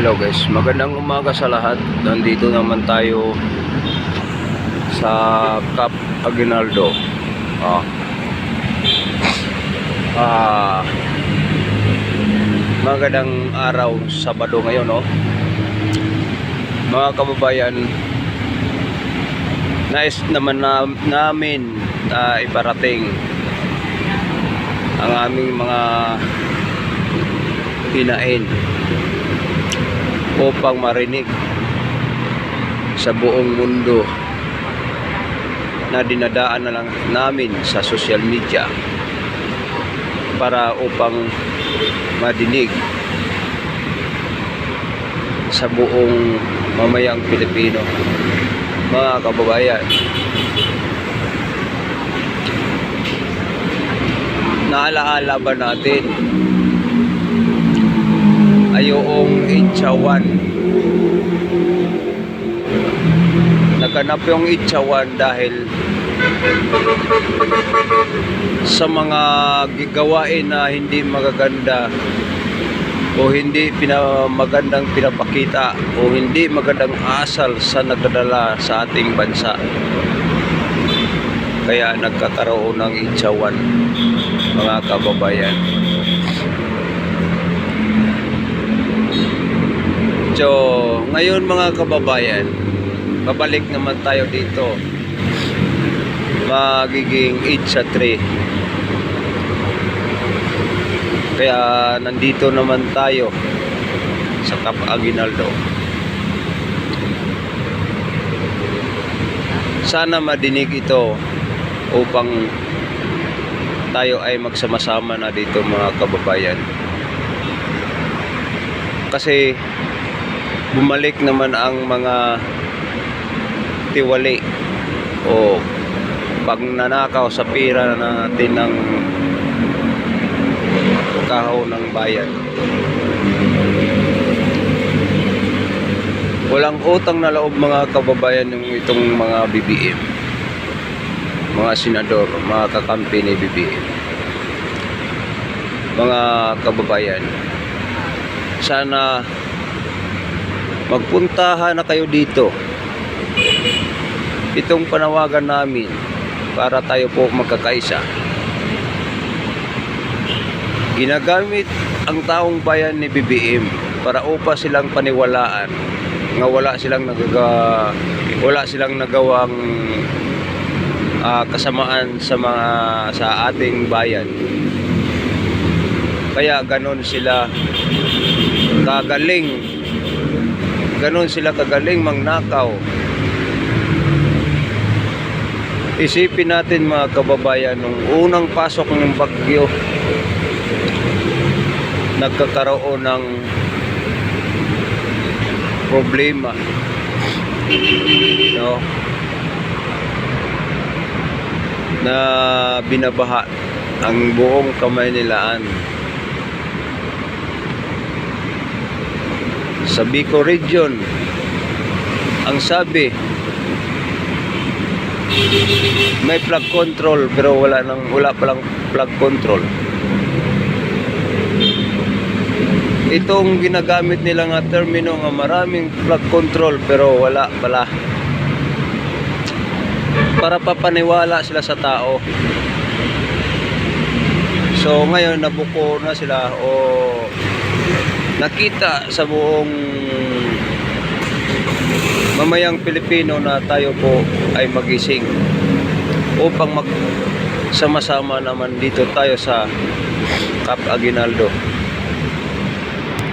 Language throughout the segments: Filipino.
Hello guys, magandang umaga sa lahat. Nandito naman tayo sa Cap Aguinaldo. Ah, ah, magandang araw, Sabado ngayon, no? Mga kababayan, nais naman namin iparating ang aming mga hinain upang marinig sa buong mundo na dinadaan na lang namin sa social media para upang madinig sa buong mamayang Pilipino. Mga kababayan, naalaala ba natin ayong Itchawan? Naganap yung Itchawan dahil sa mga gigawain na hindi magaganda o hindi magandang pinapakita o hindi magandang asal sa nagdadala sa ating bansa. Kaya nagkakaroon ng Itchawan, mga kababayan. So, ngayon mga kababayan, babalik naman tayo dito. Magiging Itcha 3. Kaya nandito naman tayo sa Cap Aguinaldo. Sana madinig ito upang tayo ay magsama-sama na dito, mga kababayan. Kasi bumalik naman ang mga tiwali o pagnanakaw sa pira natin ng kahaw ng bayan. Walang utang na loob, mga kababayan, yung itong mga BBM, mga senador, mga kakampi ni BBM. Mga kababayan, sana magpuntahan na kayo dito. Itong panawagan namin para tayo po magkakaisa. Ginagamit ang taong bayan ni BBM para upa silang paniwalaan nga wala silang nagawang kasamaan sa ating bayan. Kaya ganon sila kagaling mangnakaw. Isipin natin, mga kababayan, nung unang pasok ng bagyo, nagkakaroon ng problema, no? Na binabaha ang buong Kamaynilaan. Sa Bicol region, ang sabi may flood control, pero wala palang flood control. Itong ginagamit nila nga termino nga maraming flood control, pero wala pala, para papaniwala sila sa tao. So ngayon nabuko na sila o nakita sa buong mamayang Pilipino na tayo po ay magising upang magsama-sama naman dito tayo sa Cap Aguinaldo.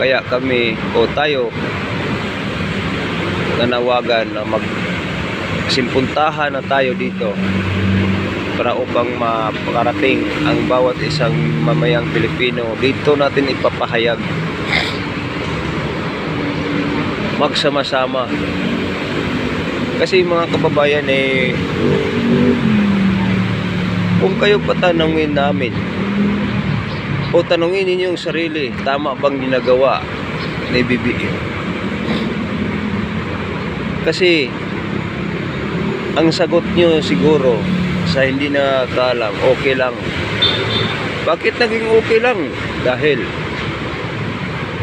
Kaya kami o tayo nanawagan na magsimpuntahan na tayo dito para upang mapakarating ang bawat isang mamayang Pilipino. Dito natin ipapahayag, magsama-sama. Kasi mga kababayan, kung kayo patanungin namin o tanungin ninyong sarili, tama bang ginagawa ni BBM? Kasi ang sagot nyo siguro sa hindi nakakaalam, okay lang. Bakit naging okay lang? Dahil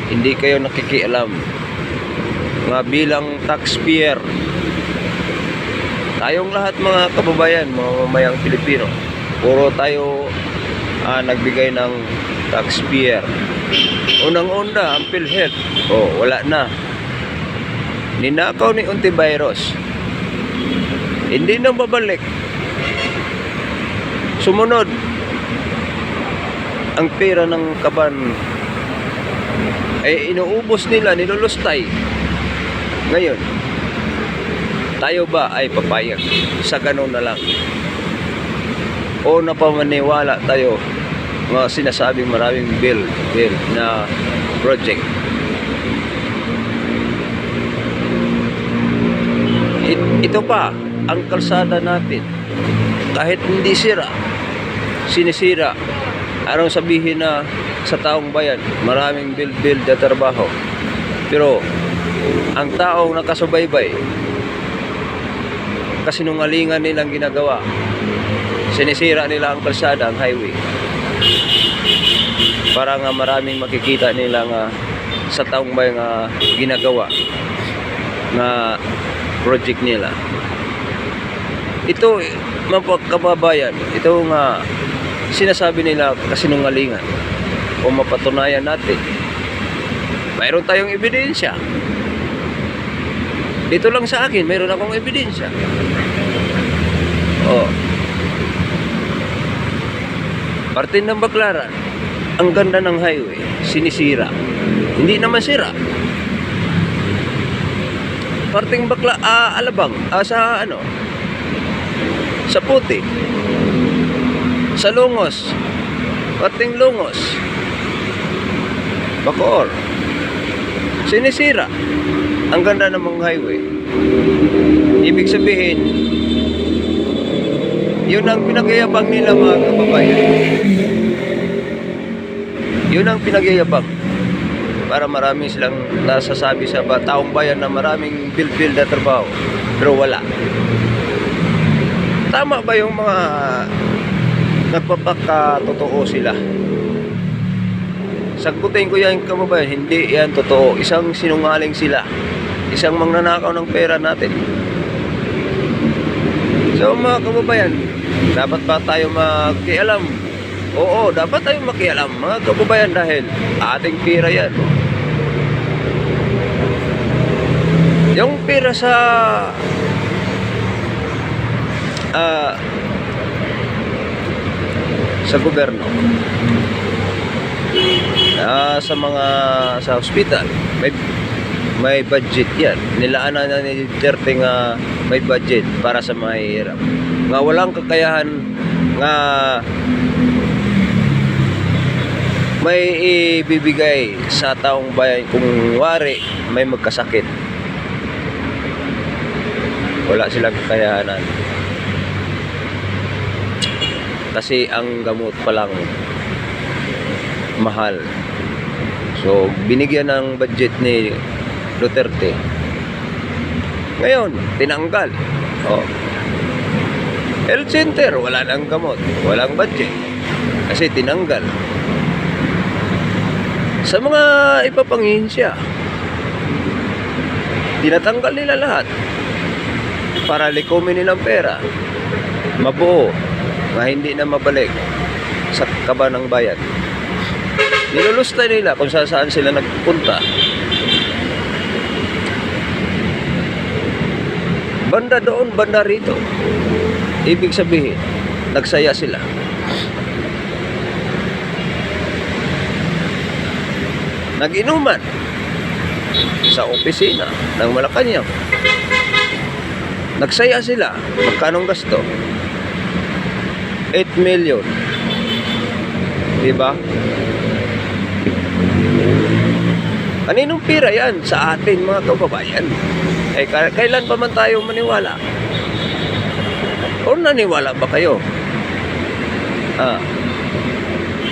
hindi kayo nakikialam mga bilang taxpayer, tayong lahat mga kababayan, mga mamayang Pilipino, puro tayo nagbigay ng taxpayer. Unang-una, ang PhilHealth, wala na. Ninakaw ni Ontiveros, hindi na babalik. Sumunod, ang pera ng kaban ay inuubos nila, nilulustay. Ngayon, tayo ba ay papayag sa ganun na lang? O napamaniwala tayo mga sinasabing maraming bill na project? Ito pa, ang kalsada natin, kahit hindi sira, sinisira. Anong sabihin na sa taong bayan, maraming bill na trabaho. Pero, ang taong nakasubaybay, kasinungalingan nilang ginagawa, sinisira nila ang kalsada, ang highway, para nga maraming makikita nila nga sa taong bayan nga ginagawa na project nila. Ito, mga kababayan, ito nga sinasabi nila kasinungalingan. O mapatunayan natin, mayroon tayong ebidensya. Dito lang sa akin, mayroon akong ebidensya. Parte ng Baclaran, ang ganda ng highway, sinisira. Hindi naman sira. Parteng Alabang, sa Puti, sa Lungos, parteng Lungos, Bacoor, sinisira. Ang ganda ng mga highway. Ibig sabihin, yun ang pinagyayabang nila mga kababayan. Yun ang pinagyayabang. Para marami silang nasasabi sa taong bayan na maraming bill na trabaho. Pero wala. Tama ba yung mga nagpapakatotoo sila? Sagutin ko yan kababayan, hindi yan totoo. Isang sinungaling sila. Isang mangnanakaw ng pera natin. So mga kababayan, dapat ba tayo makialam? Oo, dapat tayo makialam mga kababayan dahil ating pera yan. Yung pera sa gobyerno, sa hospital, may budget yan. Nilaanan na ni Duterte nga may budget para sa mahihirap. Nga walang kakayahan nga may ibibigay sa taong bayan kung wari may magkasakit. Wala silang kakayahanan. Kasi ang gamot pa lang mahal. So, binigyan ng budget ni Duterte. Ngayon, tinanggal. Health center, wala nang gamot. Walang budget. Kasi tinanggal. Sa mga ipapanginsya, tinatanggal nila lahat para likumin nilang pera. Mabuo na hindi na mabalik sa kaban ng bayan. Nilulustay nila kung saan sila nagpunta. Banda doon, banda rito. Ibig sabihin, nagsaya sila. Nag-inuman sa opisina ng Malacanang. Nagsaya sila. Magkanong gasto? 8 million. Diba? Kaninong pira yan sa atin mga kababayan? Kailan pa man tayo maniwala? O naniwala ba kayo?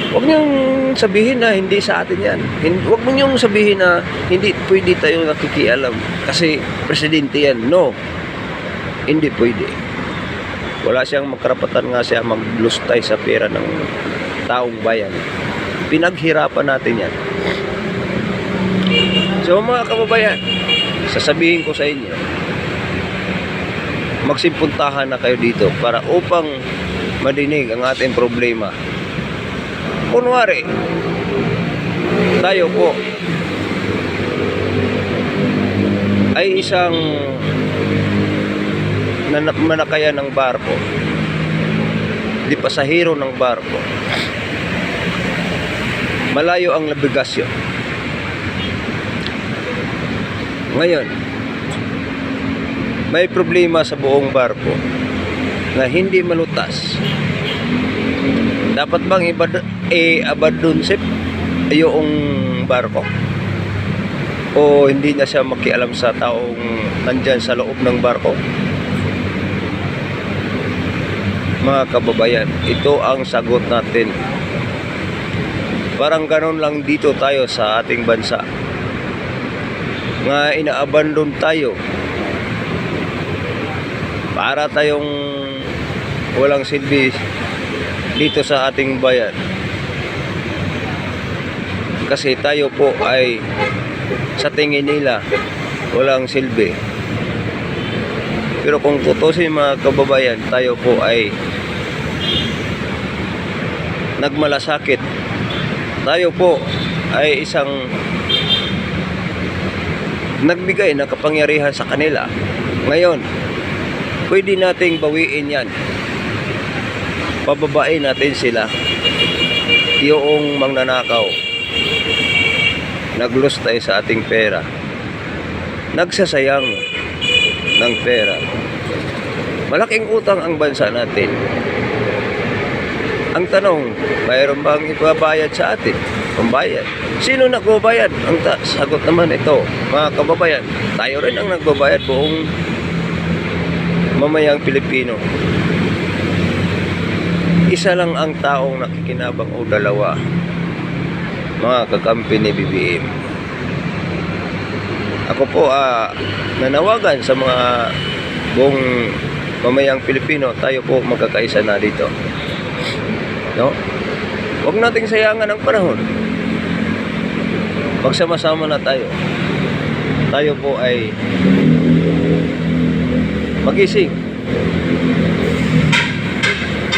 Huwag niyong sabihin na hindi sa atin yan. Huwag niyong sabihin na hindi pwede tayo nakikialam kasi presidente yan. No. Hindi pwede. Wala siyang magkarapatan nga siya maglustay sa pera ng taong bayan. Pinaghirapan natin yan. So mga kababayan, sasabihin ko sa inyo, magsimpuntahan na kayo dito para upang madinig ang ating problema. Kunwari, tayo po ay isang manakayan ng barko, di pasahero ng barko. Malayo ang nabigasyon. Ngayon, may problema sa buong barko na hindi malutas. Dapat bang i-abandonsip yung barko? O hindi na siya makialam sa taong nandyan sa loob ng barko? Mga kababayan, ito ang sagot natin. Parang ganon lang dito tayo sa ating bansa. Nga ina-abandon tayo para tayong walang silbi dito sa ating bayan. Kasi tayo po ay sa tingin nila walang silbi. Pero kung tutusin mga kababayan, tayo po ay nagmalasakit. Tayo po ay isang nagbigay ng kapangyarihan sa kanila. Ngayon, pwede nating bawiin yan. Pababain natin sila. Yung magnanakaw, nag-lose tayo sa ating pera, nagsasayang ng pera. Malaking utang ang bansa natin. Ang tanong, mayroon bang ipabayad sa atin? Pambayad. Sino nagbabayad? Ang sagot naman ito, mga kababayan, tayo rin ang nagbabayad, buong mamayang Pilipino. Isa lang ang taong nakikinabang o dalawa, mga kakampi ni BBM. Ako po nanawagan sa mga buong mamayang Pilipino, tayo po magkakaisa na dito. No? Huwag nating sayangan ang panahon. Magsama-sama na tayo. Tayo po ay magising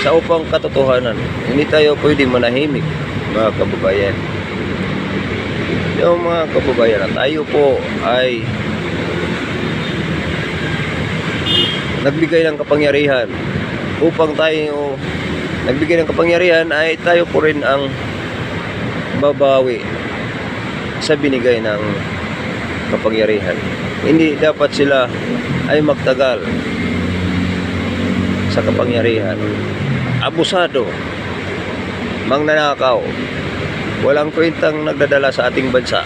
sa upang katotohanan. Hindi tayo pwede manahimik, mga kababayan. Yung mga kababayan, tayo po ay nagbigay ng kapangyarihan. Upang tayo nagbigay ng kapangyarihan, ay tayo po rin ang babawi sa binigay ng kapangyarihan. Hindi dapat sila ay magtagal sa kapangyarihan. Abusado, mangnanakaw, walang kwentang nagdadala sa ating bansa.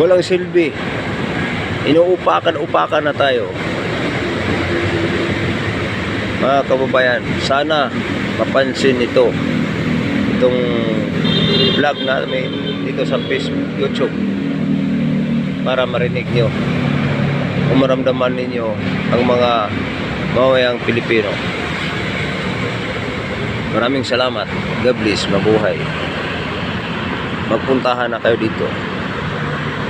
Walang silbi. Inuupakan-upakan na tayo. Mga kababayan, sana mapansin ito, itong vlog namin dito sa Facebook, YouTube, para marinig nyo o maramdaman ninyo ang mga mamayang Pilipino. Maraming salamat. God bless. Mabuhay. Magpuntahan na kayo dito.